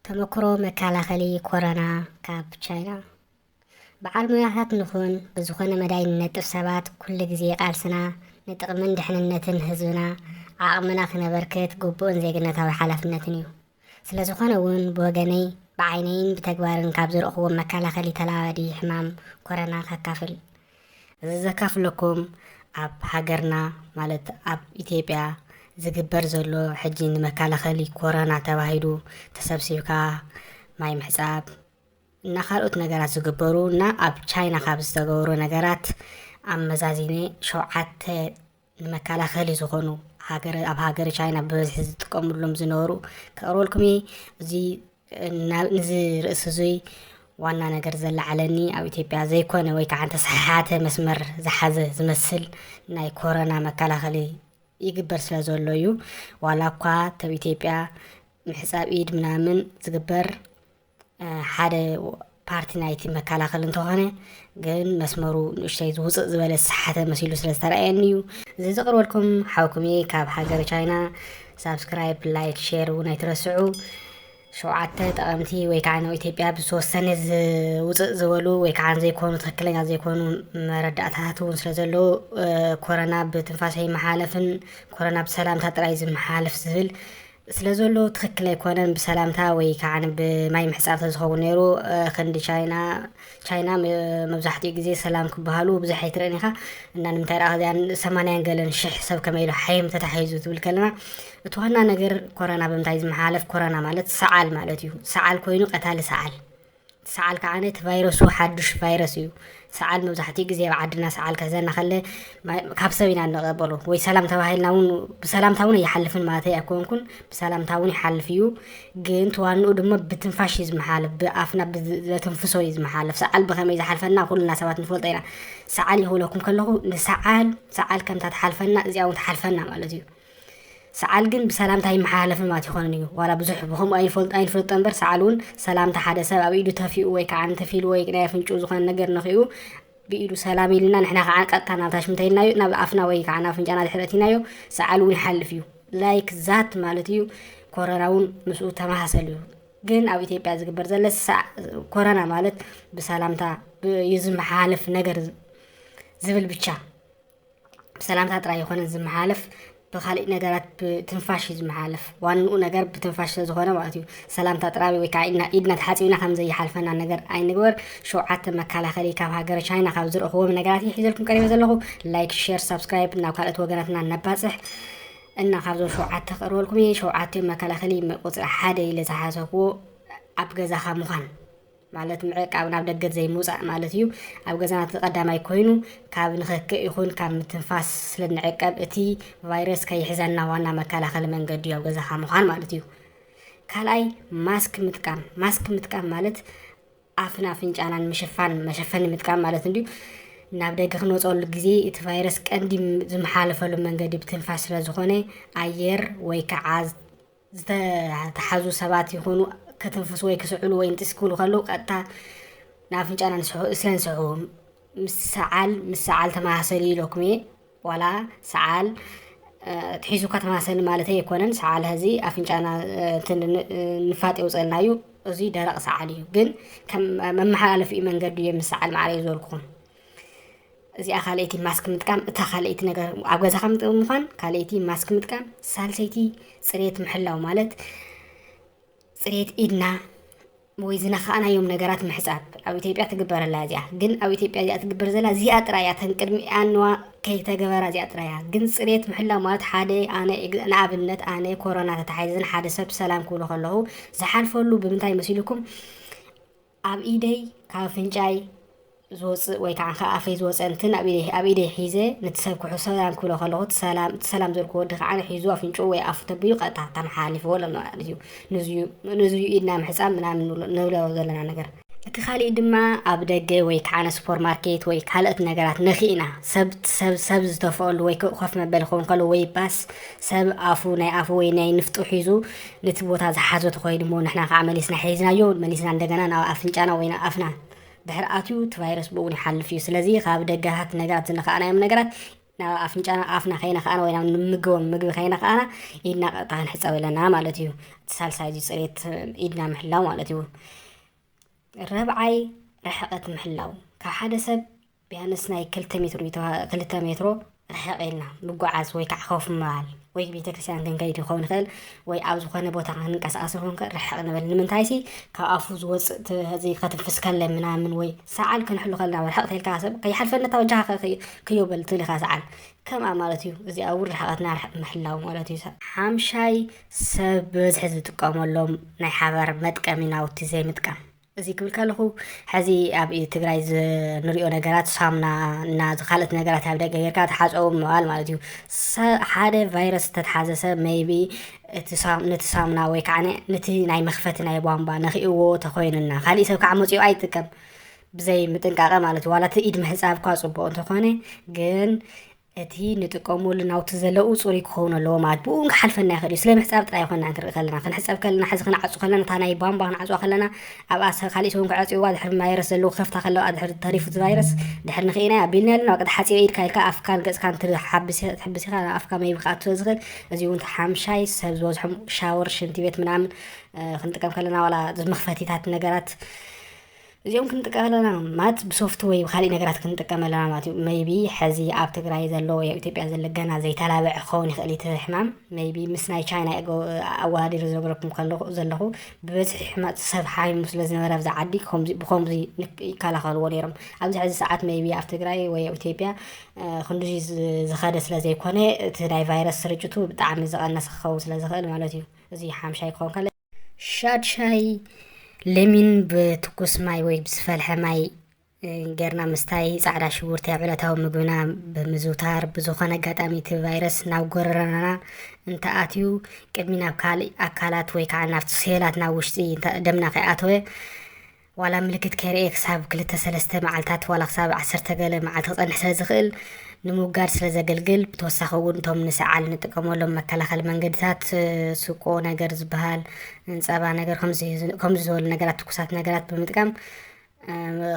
ተመክሮ መከላኸሊ ኮረና ካብ ቻይና በዓል ሞያታት ንኹን ብዝኾነ መዳይነት ሰባት ኩሉ ግዜ ቃልስና ንጥቕምን ድሕንነትን ህዝብና ዓቕምና ክነበርክት ግቡእን ዜግነታዊ ሓላፍነትን እዩ። ስለ ዝኾነ እውን ብወገነይ ብዓይነይን ብተግባርን ካብ ዝረኽቦም መከላኸሊ ተላባዲ ሕማም ኮረና ከካፍል እዚ ዘካፍለኩም ኣብ ሃገርና ማለት ኣብ ኢትዮጵያ ዝግበር ዘሎ ሕጂ ንመከላኸሊ ኮረና ተባሂሉ ተሰብሲብካ ማይ ምሕፃብ እና ካልኦት ነገራት ዝግበሩ እና ኣብ ቻይና ካብ ዝተገብሩ ነገራት ኣመዛዚነ ሸውዓተ ንመከላኸሊ ዝኾኑ ኣብ ሃገር ቻይና ብበዝሒ ዝጥቀምሎም ዝነበሩ ከቕርበልኩም እዚ ንዚ ርእሲ እዙይ ዋና ነገር ዘለዓለኒ ኣብ ኢትዮጵያ ዘይኮነ ወይ ከዓ ተሰሓሓተ መስመር ዝሓዘ ዝመስል ናይ ኮረና መከላኸሊ ይግበር ስለ ዘሎ እዩ። ዋላ እኳ ተብ ኢትዮጵያ ምሕፃብ ኢድ ምናምን ዝግበር ሓደ ፓርቲ ናይቲ መከላኸሊ እንተኾነ ግን መስመሩ ንእሽተይ ዝውፅእ ዝበለ ዝሰሓተ መሲሉ ስለ ዝተረኣየኒ እዩ። እዚ ዘቕርበልኩም ሓውኩም ካብ ሃገር ቻይና ሳብስክራይብ ላይክ ሼር እውን ኣይትረስዑ። ሸውዓተ ጠቐምቲ ወይ ከዓ ናብ ኢትዮጵያ ብዝተወሰነ ዝውፅእ ዝበሉ ወይ ከዓ ዘይኮኑ ትክክለኛ ዘይኮኑ መረዳእታት እውን ስለ ዘለዎ ኮረና ብትንፋስ ኣይመሓለፍን ኮረና ብሰላምታ ጥራይ ዝመሓለፍ ዝብል ስለ ዘሎ ትክክል ኣይኮነን። ብሰላምታ ወይ ከዓ ብማይ ምሕፃብ ተዝኸውን ነይሩ። ክንዲ ቻይና መብዛሕትኡ ግዜ ሰላም ክበሃሉ ብዙሕ ኣይትርእን ኢኻ እና ንምንታይ ረኣ ዚያን 80 ገለን ሽሕ ሰብ ከመይ ኢሉ ሓይም ተታሒዙ ትብል ከለና እቲ ዋና ነገር ኮረና ብምንታይ ዝመሓለፍ ኮረና ማለት ሰዓል ማለት እዩ። ሰዓል ኮይኑ ቀታሊ ሰዓል ከዓ እቲ ቫይረሱ ሓዱሽ ቫይረስ እዩ። ሰዓል መብዛሕትኡ ግዜ ኣብ ዓድና ሰዓል ከዘና ከለ ካብ ሰብ ኢና ንቐበሎ ወይ ሰላም ተባሂልና እውን ብሰላምታ እውን ይሓልፍን ማለት ኣይኮንኩን ብሰላምታ እውን ይሓልፍ እዩ። ግን ተዋንኡ ድማ ብትንፋሽ ዝመሓለፍ ብኣፍና ብዘተንፍሶ ዝመሓለፍ ሰዓል ብኸመይ ዝሓልፈና ኩልና ሰባት ንፈልጦ ኢና። ሰዓል ይኽብለኩም ከለኹ ንሰዓል ከምታ ትሓልፈና እዚኣ እውን ትሓልፈና ማለት እዩ። ሰዓል ግን ብሰላምታ ይመሓላለፍን ማለት ይኾንን እዩ። ዋላ ብዙሕ ብኸምኡ ኣይንፈልጦ እምበር ሰዓል እውን ሰላምታ ሓደ ሰብ ኣብ ኢዱ ተፊኡ ወይ ከዓ እንተፊሉ ወይ ናይ ኣፍንጩ ዝኾነ ነገር ንኽኡ ብኢዱ ሰላም ኢልና ንሕና ከዓ ቀጥታ ናብታሽ ምንተይልናዮ ናብ ኣፍና ወይ ከዓ ናብ ኣፍንጫና ድሕረትናዮ ሰዓል እውን ይሓልፍ እዩ። ላይክ ዛት ማለት እዩ። ኮረና እውን ምስኡ ተመሳሰሉ እዩ። ግን ኣብ ኢትዮጵያ ዝግበር ዘሎ ኮረና ማለት ብሰላምታ ዝመሓላለፍ ነገር ዝብል ብቻ ብሰላምታ ጥራይ ይኾነ ዝመሓላለፍ ብኻልእ ነገራት ብትንፋሽ ዝመሓለፍ ዋንኡ ነገር ብትንፋሽ ስለዝኾነ ማለት እዩ። ሰላምታ ጥራይ ወይ ከዓ ኢድና ተሓፂብና ከም ዘይሓልፈና ነገር ኣይንግበር። ሸውዓተ መከላኸሊ ካብ ሃገር ቻይና ካብ ዝረኽቦም ነገራት ሒዘልኩም ቀሪበ ዘለኹ ላይክ ሼር ሳብስክራይብ ናብ ካልኦት ወገናትና ነባፅሕ እና ካብዞም ሸውዓተ ቀርበልኩም ሸውዓተ መከላኸሊ ቁፅሪ ሓደ ኢለ ዝሓሰብዎ ኣብ ገዛኻ ምዃን ማለት ምዕቃብ ናብ ደገት ዘይምውፃእ ማለት እዩ። ኣብ ገዛና ተቀዳማይ ኮይኑ ካብ ንኽክእ ይኹን ካብ ምትንፋስ ስለንዕቀብ እቲ ቫይረስ ከይሕዘና ዋና መከላኸሊ መንገዲ ኣብ ገዛኻ ምዃን ማለት እዩ። ካልኣይ ማስክ ምጥቃም ማለት ኣፍና ኣፍንጫናን መሸፈኒ ምጥቃም ማለት እንድዩ። ናብ ደገ ክንወፀሉ ግዜ እቲ ቫይረስ ቀንዲ ዝመሓለፈሉ መንገዲ ብትንፋስ ስለ ዝኾነ ኣየር ወይ ከዓ ዝተሓዙ ሰባት ይኹኑ ከተንፍሱ ወይ ክስዕሉ ወይ እንትስክሉ ከለዉ ቀጥታ ናፍንጫና ስለንስሕቡ ምስ ሰዓል ተመሳሰሊ ኢለኩም ዋላ ሰዓል ትሒዙካ ተመሳሰሊ ማለት ኣይኮነን። ሰዓል ህዚ ኣፍንጫና ንፋጥ የውፀልና እዩ። እዚ ደረቕ ሰዓል እዩ። ግን ከም መመሓላለፊ መንገዲ እዩ ምስ ሰዓል ማዕረ ዝበልኩኹም። እዚኣ ካልአይቲ ማስክ ምጥቃም እታ ካልአይቲ ነገር ኣብ ገዛኻ ምዃን ካልአይቲ ማስክ ምጥቃም። ሳልሰይቲ ፅሬት ምሕላው ማለት ፅሬት ኢድና ወይ ዝነኻእናዮም ነገራት ምሕፃብ ኣብ ኢትዮጵያ ትግበረላ እዚኣ ግን ኣብ ኢትዮጵያ እዚኣ ትግበር ዘላ እዚኣ ጥራያ ተንቅድሚ ኣንዋ ከይተገበራ እዚኣ ጥራያ። ግን ፅሬት ምሕላው ማለት ሓደ ኣነ ንኣብነት ኣነ ኮረና ተታሓይዘን ሓደ ሰብ ሰላም ክብሎ ከለኹ ዝሓልፈሉ ብምንታይ መሲልኩም ኣብ ኢደይ ካብ ኣፍንጫይ ዝወፅእ ወይ ከዓ ካብ ኣፈይ ዝወፅእ እንትን ኣብ ኢደይ ሒዘ ነቲ ሰብ ክሑ ሰላም ክብሎ ከለኹ ሰላም ዘልኩ ወዲ ከዓ ሒዙ ኣፍንጩ ወይ ኣፉ ተቢሉ ቀጥታ ተመሓላልፍዎ ማለት እዩ። ንዝዩ ኢድና ምሕፃብ ምናምን ንብሎ ዘለና ነገር። እቲ ካሊእ ድማ ኣብ ደገ ወይ ከዓ ሱፐር ማርኬት ወይ ካልኦት ነገራት ንኽኢና ሰብ ዝተፈአሉ ወይ ኮፍ መበሊ ክኸውን ከሎ ወይ ባስ ሰብ ናይ ኣፉ ወይ ናይ ንፍጡ ሒዙ ነቲ ቦታ ዝሓዞ ተኾይኑ ሞ ንሕና ከዓ መሊስና ሒዝናዮ መሊስና እንደገና ናብ ኣፍንጫና ወይ ናብ ኣፍና ድሕሪ ኣትዩ እቲ ቫይረስ ብእውን ይሓልፍ እዩ። ስለዚ ካብ ደጋታት ነገራት ዝነኻእናዮም ነገራት ኣፍንጫና ኣፍና ከይነኽኣና ወይ ናብ ንምግቦም ምግቢ ከይነኽኣና ኢድና ቀጥታ ክንሕፀብ ኣለና ማለት እዩ እቲ ሳልሳይ እዚ ፅሬት ኢድና ምሕላው ማለት እዩ ረብዓይ ርሕቐት ምሕላው ካብ ሓደ ሰብ ቢያንስ ናይ 2 ሜትሮ ርሕቕ ኢልና ምጓዓዝ ወይ ከዓ ከፍ ምባል ወይ ቤተክርስትያን ክንከይድ ክኸውን ይኽእል ወይ ኣብ ዝኾነ ቦታ ክንቀሳቀስ ክኸውን ይኽእል ርሕቕ ንበል ንምንታይ ሲ ካብ ኣፉ ዝወፅእ እዚ ከትንፍስ ከለ ምናምን ወይ ሰዓል ክንሕሉ ከለና ርሕቕ ተልካ ሰብ ከይሓልፈና እታ ወጃኻ ከየበል ትብል ኢኻ ሰዓል ከምኣ ማለት እዩ እዚኣ እውን ርሕቐትና ምሕላው ማለት እዩ ሓምሻይ ሰብ ብበዝሒ ዝጥቀመሎም ናይ ሓባር መጥቀሚ ናውቲ ዘይምጥቃም እዚ ክብል ከለኹ ሕዚ ኣብ ትግራይ ንሪኦ ነገራት ሳሙና እና ካልኦት ነገራት ኣብ ደገ ጌርካ ተሓፀቡ ምባል ማለት እዩ ሓደ ቫይረስ ተተሓዘ ሰብ ሜይቢ ነቲ ሳሙና ወይ ከዓ ነቲ ናይ መኽፈቲ ናይ ቧንቧ ነኽእዎ ተኮይኑና ካሊእ ሰብ ከዓ መፂኡ ኣይጥቀም ብዘይ ምጥንቃቐ ማለት እዩ ዋላ እቲ ኢድ ምሕፃብ እኳ ፅቡቅ እንተኾነ ግን እቲ ንጥቀመሉ ናውቲ ዘለዉ ፅሩይ ክኸውን ኣለዎ ማለት ብኡ ክሓልፈና ይኽእል እዩ ስለምሕፃብ ጥራይ ይኮንና ክንርኢ ከለና ክንሕፀብ ከለና ሕዚ ክንዓፁ ከለና እታ ናይ ቧንቧ ክንዓፅዋ ከለና ኣብኣ ካሊእ ሰብ ክዓፅዋ ድሕሪ ቫይረስ ዘለዎ ከፍታ ከለዋ ድሕሪ ተሪፉ እቲ ቫይረስ ድሕሪ ንኽእና ኣቢልና ኣለና ቅድ ሓፂበ ኢድካ ኢልካ ኣፍካን ገፅካን ትሕብስ ኢኻ ኣፍካ መይቢ ክኣቱ ዝኽእል እዚ እውን ሓምሻይ ሰብ ዝበዝሖም ሻወር ሽንቲ ቤት ምናምን ክንጥቀም ከለና ዋላ መኽፈቲታት ነገራት እዚኦም ክንጥቀም ኣለና ማለት ብሶፍት ወይ ብካሊእ ነገራት ክንጥቀም ኣለና ማለት እዩ ሜይቢ ሕዚ ኣብ ትግራይ ዘሎ ወይ ኣብ ኢትዮጵያ ዘሎ ገና ዘይተላብዐ ክኸውን ይኽእል እቲ ሕማም ሜይቢ ምስ ናይ ቻይና ኣወዳዲሩ ዝነገረኩም ዘለኹ ብበዝሒ ሰብ ሓሚሙ ስለ ዝነበረ ኣብዛ ዓዲ ብከምዚ ይከላኸልዎ ነይሮም ኣብዚ ሕዚ ሰዓት ሜይቢ ኣብ ትግራይ ወይ ኣብ ኢትዮጵያ ክንዲ ዝኸደ ስለ ዘይኮነ እቲ ናይ ቫይረስ ስርጭቱ ብጣዕሚ ዝቐነሰ ክኸውን ስለ ዝኽእል ማለት እዩ እዚ ሓምሻይ ክኸውን ከሎ ሻድሻይ ለሚን ብትኩስ ማይ ወይ ብዝፈልሐ ማይ ጌርና ምስታይ ፃዕዳ ሽጉርቲ ኣብ ዕለታዊ ምግብና ብምዝውታር ብዝኾነ ኣጋጣሚ እቲ ቫይረስ ናብ ጎረረና እንተኣትዩ ቅድሚ ናብ ካሊእ ኣካላት ወይ ከዓ ናብቲ ሴላት ናብ ውሽጢ ደምና ከይኣተወ ዋላ ምልክት ከይርአ ክሳብ 2-3 መዓልታት ዋላ ክሳብ 10 ገለ መዓልቲ ክፀንሕ ስለ ዝኽእል ንምውጋድ ስለ ዘገልግል ብተወሳኺ እውን እቶም ንሰዓል ንጥቀመሎም መከላኸሊ መንገድታት ስቆ ነገር ዝበሃል ፀባ ነገር ከምዚ ዝበሉ ነገራት ትኩሳት ነገራት ብምጥቃም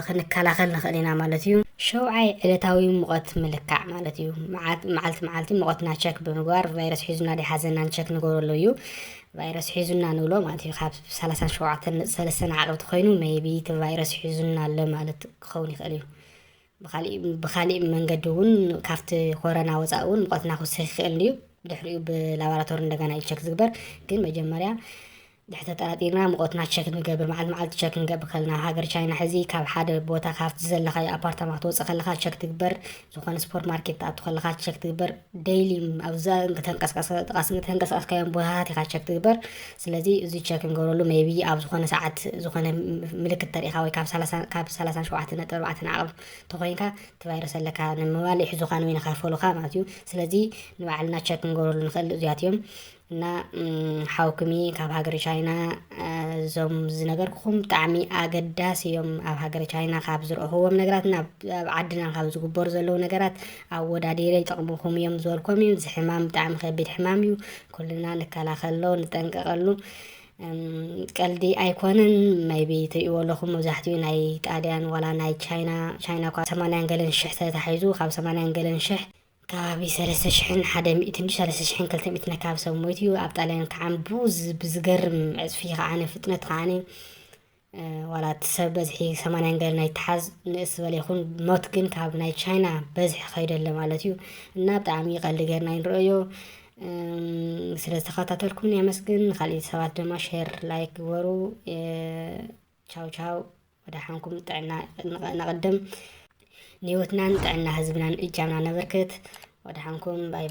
ክንከላኸል ንኽእል ኢና ማለት እዩ ሸውዓይ ዕለታዊ ሙቐት ምልካዕ ማለት እዩ መዓልቲ ሙቐትና ቸክ ብምግባር ቫይረስ ሒዙና ዲሓዘናን ቸክ ንገብረሉ እዩ ቫይረስ ሒዙና ንብሎ ማለት እዩ ካብ 37 ዓቕብቲ ኮይኑ ሜይቢ እቲ ቫይረስ ሒዙና ኣሎ ማለት ክኸውን ይኽእል እዩ ብካሊእ መንገዲ እውን ካብቲ ኮረና ወፃኢ እውን ሙቐትና ክውስኽ ይኽእል እዩ ድሕሪኡ ብላቦራቶሪ እንደገና ቸክ ዝግበር ግን መጀመርያ ድሕሪ ተጠራጢርና ሙቐትና ቸክ ንገብር መዓልቲ ቸክ ንገብር ከለና ሃገር ቻይና ሕዚ ካብ ሓደ ቦታ ካብቲ ዘለኻዮ ኣፓርታማ ክትወፅእ ከለካ ቸክ ትግበር ዝኾነ ሱፐር ማርኬት ትኣቱ ከለካ ቸክ ትግበር ዴይሊ ኣብዛ ተንቀሳቀስካዮም ቦታታት ኢኻ ቸክ ትግበር ስለዚ እዚ ቸክ ንገብረሉ ሜይቢ ኣብ ዝኾነ ሰዓት ዝኾነ ምልክት ተሪኢኻ ወይ ካብ 37.4 ዓቕብ ተኮይንካ እቲ ቫይረስ ኣለካ ንምባል ይሕዙኻ ወይ ንኸፈልካ ማለት እዩ ስለዚ ንባዕልና ቸክ ንገብረሉ ንኽእል እዚኣት እዮም እና ሓውክሚ ካብ ሃገር ቻይና እዞም ዝነገርኩኹም ብጣዕሚ ኣገዳሲ እዮም ኣብ ሃገር ቻይና ካብ ዝረኽብዎም ነገራት ናብ ዓድና ካብ ዝግበሩ ዘለዉ ነገራት ኣወዳዲረ ይጠቕሙኩም እዮም ዝበልኩም እዩ እዚ ሕማም ብጣዕሚ ከቢድ ሕማም እዩ ኩልና ንከላኸሎ ንጠንቀቐሉ ቀልዲ ኣይኮነን ሜይቢ ትሪእዎ ኣለኹም መብዛሕትኡ ናይ ጣልያን ዋላ ናይ ቻይና እኳ 80 ገለን ሽሕ ተታሒዙ ካብ 80 ገለን ሽሕ ከባቢ 3,100 ካብ ሰብ ሞይቱ እዩ ኣብ ጣልያን ከዓ ብዝገርም ዕፅፊ ከዓነ ፍጥነት ከዓነ ዋላ እቲ ሰብ በዝሒ 80 ገለ ናይ ተሓዝ ንእስ ዝበለ ይኹን ሞት ግን ካብ ናይ ቻይና በዝሒ ከይዱ ኣሎ ማለት እዩ እና ብጣዕሚ ቀልዲ ጌርና ንሪኦ ስለ ዝተኸታተልኩም የመስግን ካሊእ ሰባት ድማ ሼር ላይክ ግበሩ ቻው ወዳሓንኩም ጥዕና ነቐድም ንህይወትናን ጥዕና ህዝብናን እጃምና ነበርክት ወዳሓንኩም ባይ